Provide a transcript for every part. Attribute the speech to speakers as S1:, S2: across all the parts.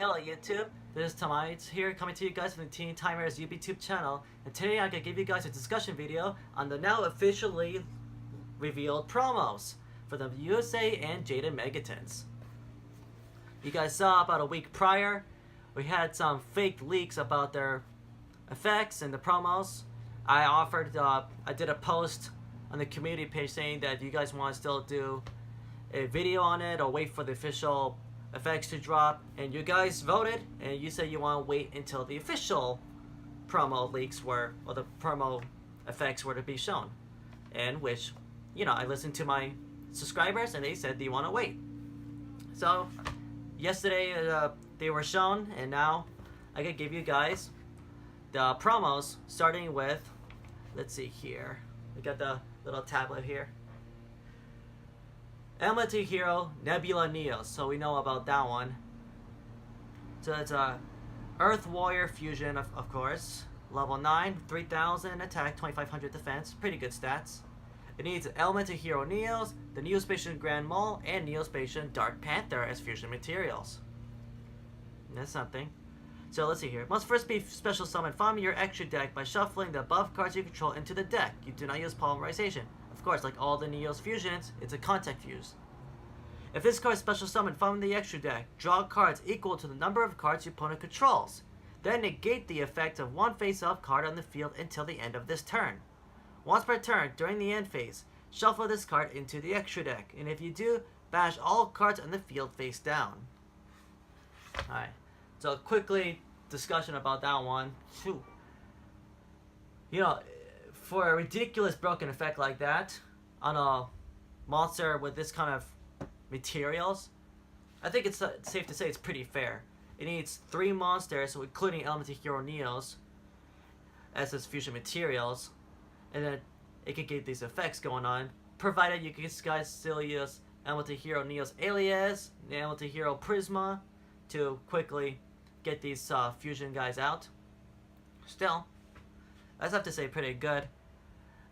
S1: Hello YouTube, this is Timaeus here coming to you guys from the Timaeus YouTube channel, and today I'm going to give you guys a discussion video on the now officially revealed promos for the USA and Jaden Megatons. You guys saw about a week prior, we had some fake leaks about their effects and the promos. I did a post on the community page saying that you guys want to still do a video on it or wait for the official effects to drop, and you guys voted and you said you want to wait until the official promo leaks were, or the promo effects were to be shown, and which, you know, I listened to my subscribers and they said they want to wait. So yesterday they were shown, and now I can give you guys the promos, starting with, let's see here, we got the little tablet here. Elemental Hero Nebula Neos, so we know about that one. So it's a Earth Warrior Fusion, of course. Level 9, 3000 attack, 2500 defense, pretty good stats. It needs Elemental Hero Neos, the Neospatian Grand Mole, and Neospatian Dark Panther as fusion materials. That's something. So let's see here. Must first be special summon from your extra deck by shuffling the above cards you control into the deck. You do not use polymerization. Of course, like all the Neos fusions, it's a contact fuse. If this card is special summoned from the extra deck, draw cards equal to the number of cards your opponent controls. Then negate the effect of one face-up card on the field until the end of this turn. Once per turn, during the end phase, shuffle this card into the extra deck, and if you do, bash all cards on the field face down. Alright, so quickly discussion about that one. Phew. You know, for a ridiculous broken effect like that on a monster with this kind of materials, I think it's safe to say it's pretty fair. It needs 3 monsters, so including Elemental Hero Neos as its fusion materials, and then it could get these effects going on, provided you guys still use Elemental Hero Neos Alias, Elemental Hero Prisma to quickly get these fusion guys out. Still, I just have to say pretty good.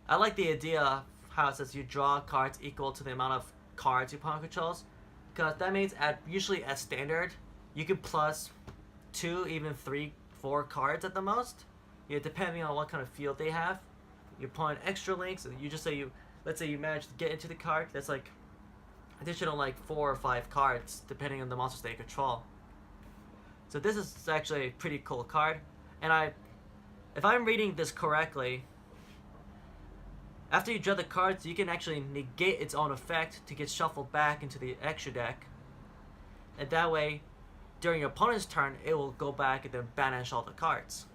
S1: I like the idea of how it says you draw cards equal to the amount of cards your opponent controls, because that means usually at standard you can plus 2, even 3, 4 cards at the most. You know, depending on what kind of field they have. You're pulling extra links, and you just say let's say you manage to get into the card. That's like additional like 4 or 5 cards depending on the monsters they control. So this is actually a pretty cool card, and if I'm reading this correctly, after you draw the cards, you can actually negate its own effect to get shuffled back into the extra deck. And that way, during your opponent's turn, it will go back and then banish all the cards.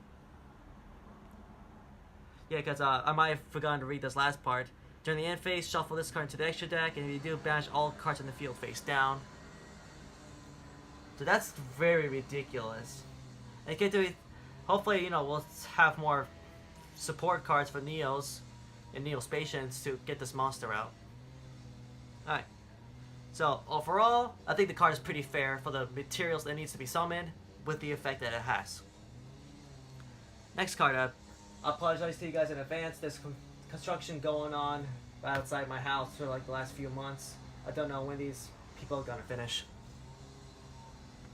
S1: Yeah, because I might have forgotten to read this last part. During the end phase, shuffle this card into the extra deck, and if you do, banish all cards in the field face down. So that's very ridiculous. And hopefully, you know, we'll have more support cards for Neos and Neospatians to get this monster out. Alright. So overall, I think the card is pretty fair for the materials that needs to be summoned with the effect that it has. Next card up. I apologize to you guys in advance. There's construction going on right outside my house for like the last few months. I don't know when these people are gonna finish.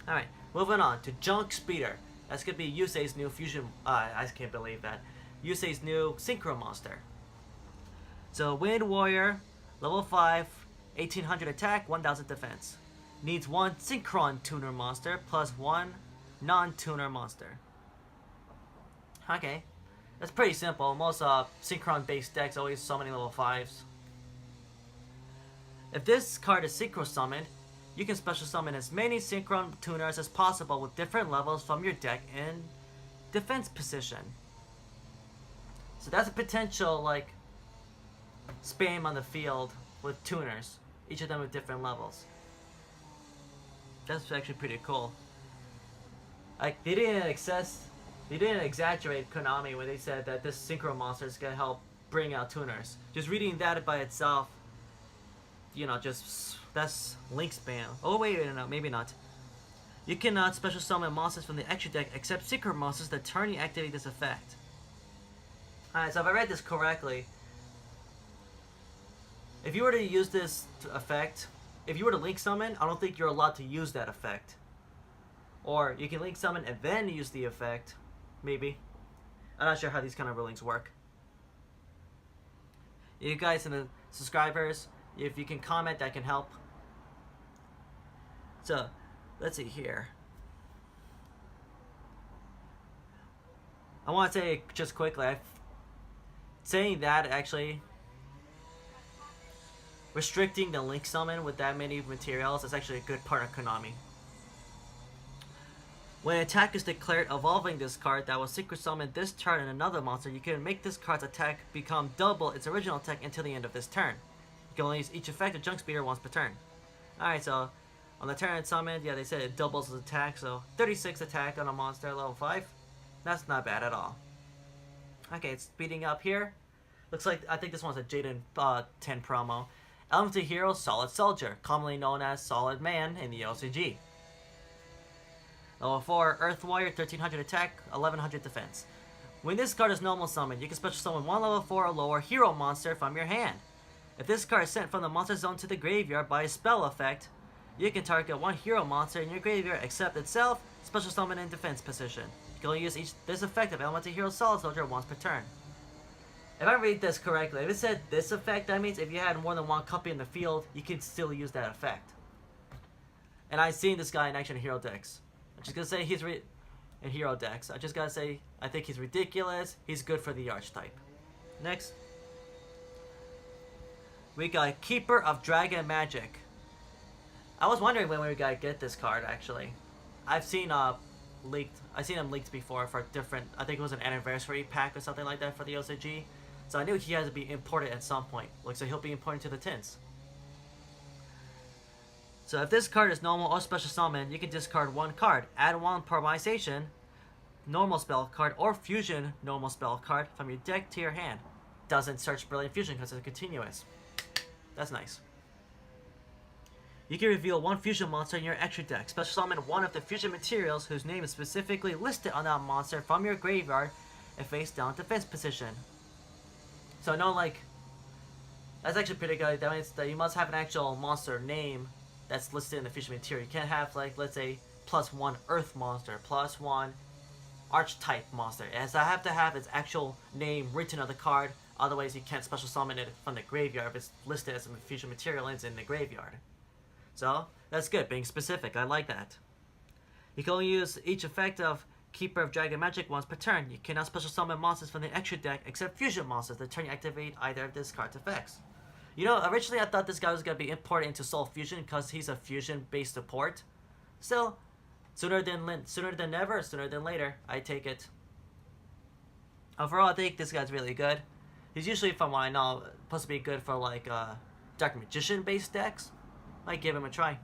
S1: Alright, moving on to Junk Speeder. That's gonna be Yusei's new fusion. I can't believe that. Yusei's new Synchro monster. So Wind Warrior, level 5, 1800 attack, 1000 defense. Needs 1 Synchron tuner monster plus 1 non-tuner monster. Okay, that's pretty simple. Most Synchron based decks always summoning level 5s. If this card is Synchro summoned, you can special summon as many Synchron tuners as possible with different levels from your deck in defense position. So that's a potential like spam on the field with tuners, each of them with different levels. That's actually pretty cool. Like they didn't exaggerate Konami when they said that this Synchro monster is gonna help bring out tuners. Just reading that by itself, you know, that's link spam. Oh wait, no, maybe not. You cannot special summon monsters from the extra deck except Synchro monsters that turn you activate this effect. Alright, so if I read this correctly, if you were to use this effect, if you were to link summon, I don't think you're allowed to use that effect. Or you can link summon and then use the effect. Maybe. I'm not sure how these kind of rulings work. You guys and the subscribers, if you can comment, that can help. So, let's see here. I want to say just quickly, saying that actually, restricting the link summon with that many materials is actually a good part of Konami. When an attack is declared involving this card that will secret summon this turn and another monster, you can make this card's attack become double its original attack until the end of this turn. You can only use each effect of Junk Speeder once per turn. Alright, so on the turn it's summoned, yeah, they said it doubles its attack, so 36 attack on a monster level 5. That's not bad at all. Okay, it's speeding up here. Looks like, I think this one's a Jaden 10 promo. Elemental Hero, Solid Soldier, commonly known as Solid Man in the LCG. Level 4, Earth Warrior, 1300 attack, 1100 defense. When this card is normal summoned, you can special summon one level 4 or lower hero monster from your hand. If this card is sent from the monster zone to the graveyard by a spell effect, you can target one hero monster in your graveyard except itself, special summon in defense position. You can only use this effect of Elemental Hero Solid Soldier once per turn. If I read this correctly, if it said this effect, that means if you had more than one copy in the field, you could still use that effect. And I've seen this guy in action in hero decks. I'm just gonna say he's in hero decks. I just gotta say, I think he's ridiculous. He's good for the archetype. Next, we got Keeper of Dragon Magic. I was wondering when we were gonna get this card. Actually, I've seen leaked. I've seen him leaked before for different. I think it was an anniversary pack or something like that for the OCG. So I knew he had to be imported at some point. Looks like he'll be imported to the tints. So if this card is normal or special summon, you can discard one card, add one Paralyzation, normal spell card, or fusion normal spell card from your deck to your hand. Doesn't search Brilliant Fusion because it's continuous. That's nice. You can reveal one fusion monster in your extra deck. Special summon one of the fusion materials whose name is specifically listed on that monster from your graveyard and face down defense position. So no, like, that's actually pretty good. That means that you must have an actual monster name that's listed in the fusion material. You can't have, like, let's say, +1 Earth monster, +1 Archetype monster. It has to have its actual name written on the card. Otherwise, you can't special summon it from the graveyard if it's listed as a fusion material and it's in the graveyard. So, that's good, being specific. I like that. You can only use each effect of Keeper of Dragon Magic once per turn. You cannot special summon monsters from the extra deck except fusion monsters the turn you activate either of this card's effects. You know, originally I thought this guy was going to be imported into Soul Fusion because he's a fusion-based support. Still, sooner than never, sooner than later, I take it. Overall, I think this guy's really good. He's usually, from what I know, supposed to be good for, like, Dark Magician-based decks. Might give him a try.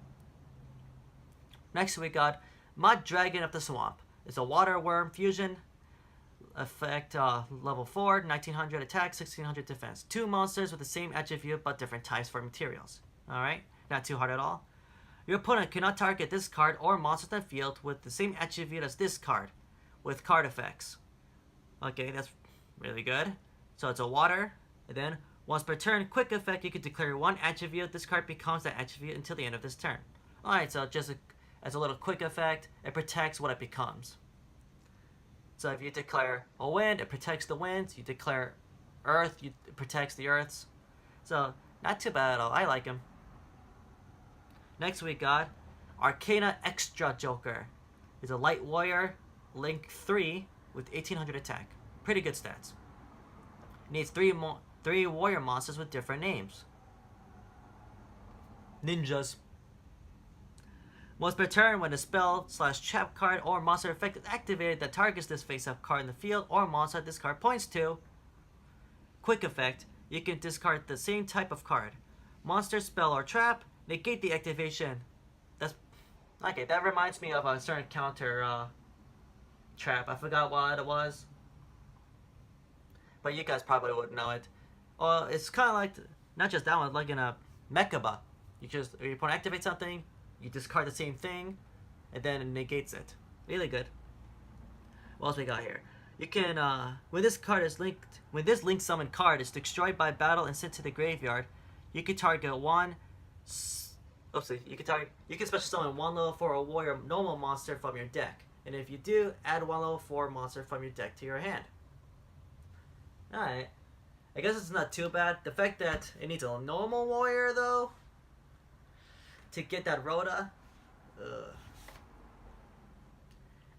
S1: Next, we got Mud Dragon of the Swamp. It's a Water Worm fusion. Effect level 4, 1900 attack, 1600 defense. 2 monsters with the same attribute but different types for materials. Alright, not too hard at all. Your opponent cannot target this card or monster in the field with the same attribute as this card, with card effects. Okay, that's really good. So it's a water, and then once per turn, quick effect, you can declare one attribute. This card becomes that attribute until the end of this turn. Alright, so just as a little quick effect, it protects what it becomes. So if you declare a wind, it protects the winds. You declare earth, it protects the earths. So, not too bad at all. I like him. Next we got Arcana Extra Joker. He's a light warrior, Link 3 with 1800 attack. Pretty good stats. Needs three warrior monsters with different names. Ninjas. Once per turn, when a spell/trap card or monster effect is activated that targets this face-up card in the field or monster this card points to, quick effect, you can discard the same type of card. Monster, spell, or trap, negate the activation. That's okay. That reminds me of a certain counter trap. I forgot what it was, but you guys probably would know it. It's kind of like not just that one, like in a Mechaba. Your opponent activates something. You discard the same thing, and then it negates it. Really good. What else we got here? You can, when this link summon card is destroyed by battle and sent to the graveyard, you can target one Oopsie, you can special summon one level 4 warrior normal monster from your deck. And if you do, add one level 4 monster from your deck to your hand. Alright. I guess it's not too bad. The fact that it needs a normal warrior though to get that Rhoda,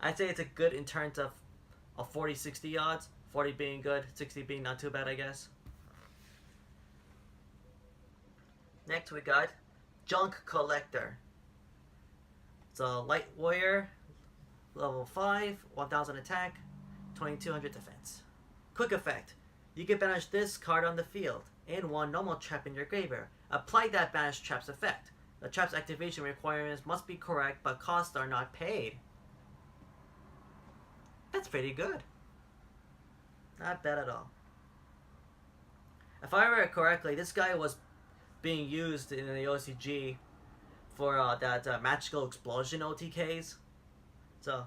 S1: I'd say it's a good in terms of a 40-60 odds. 40 being good, 60 being not too bad, I guess. Next we got Junk Collector. It's a light warrior, level 5, 1000 attack, 2200 defense. Quick effect. You can banish this card on the field and one normal trap in your graveyard. Apply that banish trap's effect. The trap's activation requirements must be correct, but costs are not paid. That's pretty good. Not bad at all. If I remember correctly, this guy was being used in the OCG for that magical explosion OTKs. So,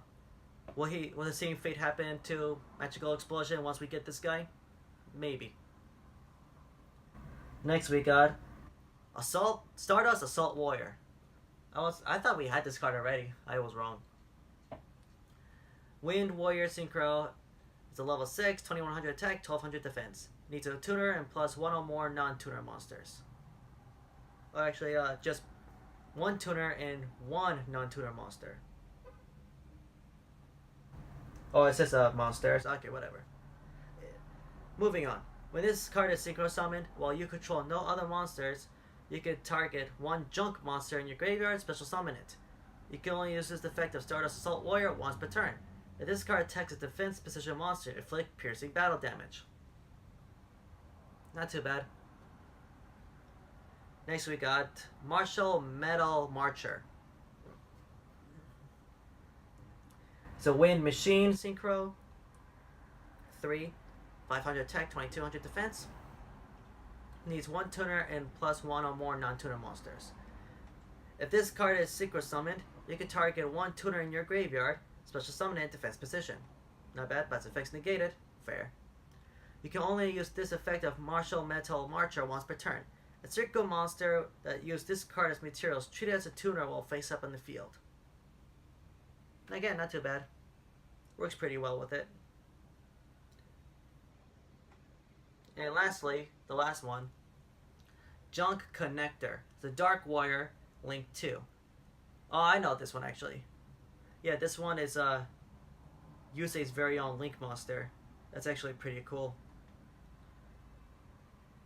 S1: will the same fate happen to magical explosion once we get this guy? Maybe. Next we got Stardust Assault Warrior. I thought we had this card already. I was wrong. Wind Warrior Synchro. It's a level 6, 2100 attack, 1200 defense. Needs a tuner and plus one or more non-tuner monsters. Or actually, just one tuner and one non-tuner monster. Oh, it says monsters. Okay, whatever. Moving on. When this card is synchro summoned, while you control no other monsters, you can target one junk monster in your graveyard, special summon it. You can only use this effect of Stardust Assault Warrior once per turn. If this card attacks a defense position monster, inflict piercing battle damage. Not too bad. Next we got Martial Metal Marcher. It's a Wind Machine Synchro. 3, 500 attack, 2200 defense. Needs one tuner and plus one or more non-tuner monsters. If this card is synchro summoned, you can target one tuner in your graveyard, special summon it in defense position. Not bad, but its effects negated. Fair. You can only use this effect of Martial Metal Marcher once per turn. A circle monster that uses this card as materials treated as a tuner will face up on the field. Again, not too bad. Works pretty well with it. And lastly, the last one, Junk Connector. It's a Dark Warrior, Link 2. Oh, I know this one actually. Yeah, this one is Yusei's very own Link monster. That's actually pretty cool.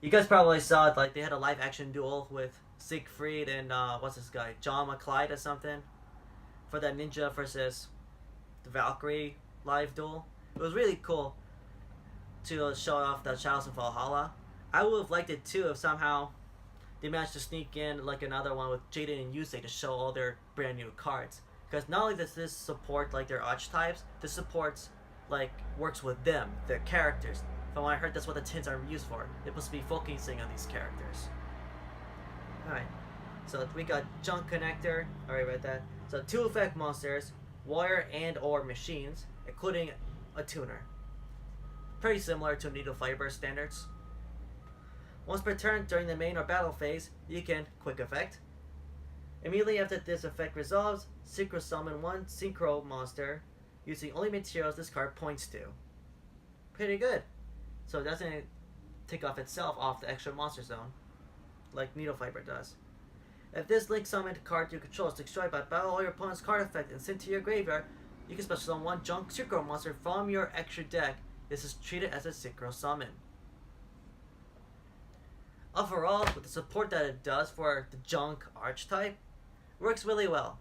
S1: You guys probably saw it, like they had a live action duel with Siegfried and what's this guy, John McClyde or something, for that ninja versus the Valkyrie live duel. It was really cool to show off the Shadows of Valhalla. I would have liked it too if somehow they managed to sneak in like another one with Jaden and Yusei to show all their brand new cards. Because not only does this support like their archetypes, this supports like works with them, their characters. From what I heard, that's what the tins are used for. They're supposed to be focusing on these characters. Alright, so we got Junk Connector. Already read that. So 2 effect monsters, warrior and or machines, including a tuner. Pretty similar to Needle Fiber standards. Once per turn during the main or battle phase, you can quick effect. Immediately after this effect resolves, synchro summon one synchro monster using only materials this card points to. Pretty good. So it doesn't take off itself off the extra monster zone, like Needle Fiber does. If this Link summoned card you control is destroyed by battle or your opponent's card effect and sent to your graveyard, you can special summon one junk synchro monster from your extra deck. This is treated as a synchro summon. Overall, with the support that it does for the junk archetype, works really well.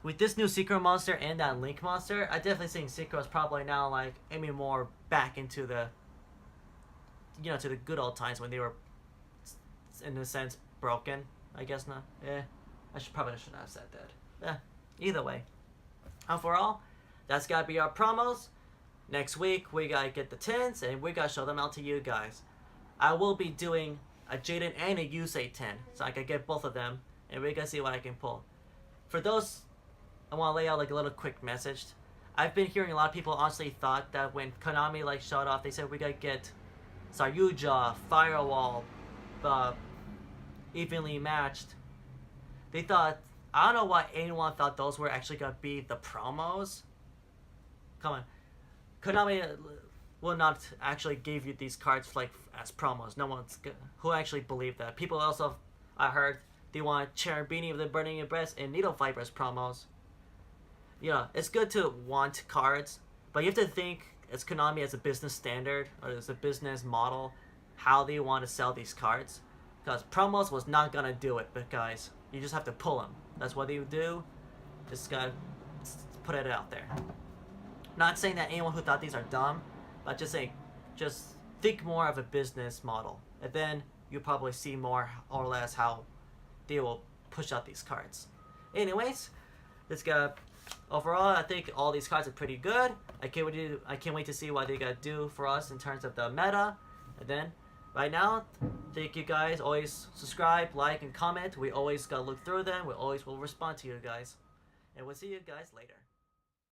S1: With this new Synchro monster and that Link monster, I definitely think Synchro is probably now like aiming more back into the, you know, to the good old times when they were, in a sense, broken. I guess not. Probably should not have said that. Either way. Overall, that's gotta be our promos. Next week we gotta get the tins and we gotta show them out to you guys. I will be doing a Jaden and a Yusei 10, so I can get both of them and we gotta see what I can pull. For those, I want to lay out like a little quick message. I've been hearing a lot of people honestly thought that when Konami like showed off, they said we gotta get Saryuja, Firewall, evenly matched, They thought, I don't know why anyone thought those were actually gonna be the promos. Come on, Konami will not actually give you these cards like as promos. No one's who actually believed that. People also, I heard, they want Cherubini of the Burning Embrace and Needle Vipers promos. You know, it's good to want cards, but you have to think as Konami as a business standard or as a business model, how they want to sell these cards. Because promos was not gonna do it, but guys, you just have to pull them. That's what they do. Just gotta put it out there. Not saying that anyone who thought these are dumb, but just saying, just think more of a business model, and then you'll probably see more or less how they will push out these cards. Anyways, let's go. Overall, I think all these cards are pretty good. I can't wait to see what they gotta do for us in terms of the meta. And then, right now, thank you guys. Always subscribe, like, and comment. We always gotta look through them. We always will respond to you guys. And we'll see you guys later.